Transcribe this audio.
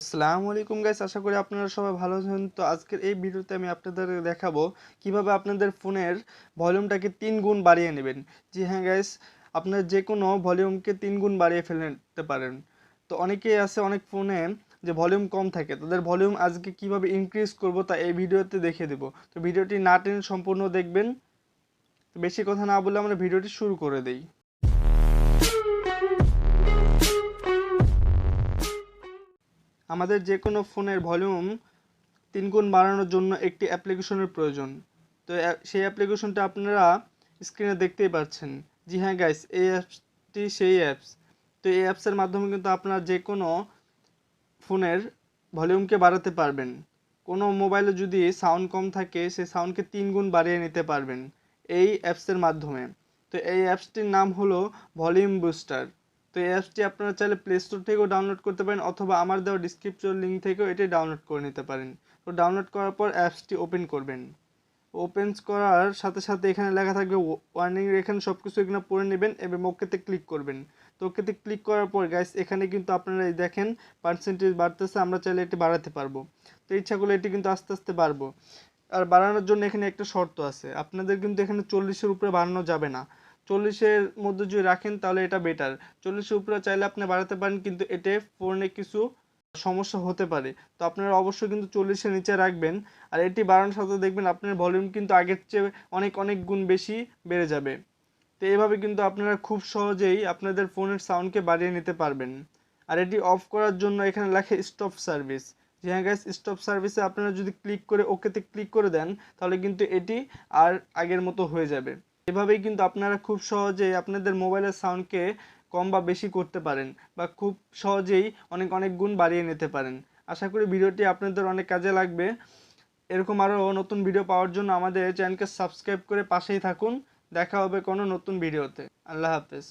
আসসালামু গাইস, আশা করি আপনারা সবাই ভালো আছেন। তো আজকের এই ভিডিওতে আমি আপনাদের দেখাবো কিভাবে আপনাদের ফোনের ভলিউমটাকে 3 গুণ বাড়িয়ে নেবেন। জি হ্যাঁ গাইস, আপনার যে কোনো ভলিউমকে 3 গুণ বাড়িয়ে ফেলতে পারেন। তো অনেকেই আছে অনেক ফোনে যে ভলিউম কম থাকে, তাদের ভলিউম আজকে কিভাবে ইনক্রিজ করব তা এই ভিডিওতে দেখিয়ে দেব। তো ভিডিওটি না টেনে সম্পূর্ণ দেখবেন। তো বেশি কথা না বলে আমরা ভিডিওটি শুরু করে দেই। আমাদের যে কোনো ফোনের ভলিউম 3 গুণ বাড়ানোর জন্য একটি অ্যাপ্লিকেশনের প্রয়োজন। তো সেই অ্যাপ্লিকেশনটা আপনারা স্ক্রিনে দেখতেই পাচ্ছেন। জি হ্যাঁ গাইস, এই অ্যাপসটি সেই অ্যাপস। তো এই অ্যাপসের মাধ্যমে কিন্তু আপনারা যে কোনো ফোনের ভলিউমকে বাড়াতে পারবেন। কোনো মোবাইলে যদি সাউন্ড কম থাকে, সেই সাউন্ডকে 3 গুণ বাড়িয়ে নিতে পারবেন এই অ্যাপসের মাধ্যমে। তো এই অ্যাপসটির নাম হলো ভলিউম বুস্টার। তো এই অ্যাপসটি আপনারা চাইলে প্লে স্টোর থেকেও ডাউনলোড করতে পারেন, অথবা আমার দেওয়া ডিসক্রিপশন লিঙ্ক থেকেও এটি ডাউনলোড করে নিতে পারেন। তো ডাউনলোড করার পর অ্যাপসটি ওপেন করবেন। ওপেন করার সাথে সাথে এখানে লেখা থাকবে ওয়ার্নিং, এখানে সব কিছু এখানে পড়ে নেবেন এবং ওকেতে ক্লিক করবেন। তো ওকেতে ক্লিক করার পর গাইস, এখানে কিন্তু আপনারা দেখেন পার্সেন্টেজ বাড়তেছে। আমরা চাইলে এটি বাড়াতে পারবো। তো ইচ্ছা করলে এটি কিন্তু আস্তে আস্তে বাড়বো। আর বাড়ানোর জন্য এখানে একটা শর্ত আছে, আপনাদের কিন্তু এখানে 40-এর উপরে বাড়ানো যাবে না। 40-এর মধ্যে যদি রাখেন তাহলে এটা বেটার। 40-এর উপরে চাইলে আপনি বাড়াতে পারেন, কিন্তু এতে ফোনে কিছু সমস্যা হতে পারে। তো আপনারা অবশ্যই কিন্তু 40-এর নিচে রাখবেন। আর এটি বাড়ানোর সাথে দেখবেন আপনার ভলিউম কিন্তু আগের চেয়ে অনেক অনেক গুণ বেশি বেড়ে যাবে। তো এইভাবে কিন্তু আপনারা খুব সহজেই আপনাদের ফোনের সাউন্ডকে বাড়িয়ে নিতে পারবেন। আর এটি অফ করার জন্য এখানে লেখা স্টপ সার্ভিস। জি হ্যাঁ গাইস, স্টপ সার্ভিসে আপনারা যদি ক্লিক করে ওকেতে ক্লিক করে দেন তাহলে কিন্তু এটি আর আগের মতো হয়ে যাবে। এভাবেই কিন্তু আপনারা খুব সহজেই আপনাদের মোবাইলের সাউন্ডকে কম বা বেশি করতে পারেন, বা খুব সহজেই অনেক অনেক গুণ বাড়িয়ে নিতে পারেন। আশা করি ভিডিওটি আপনাদের অনেক কাজে লাগবে। এরকম আরও নতুন ভিডিও পাওয়ার জন্য আমাদের চ্যানেলকে সাবস্ক্রাইব করে পাশেই থাকুন। দেখা হবে কোনো নতুন ভিডিওতে। আল্লাহ হাফেজ।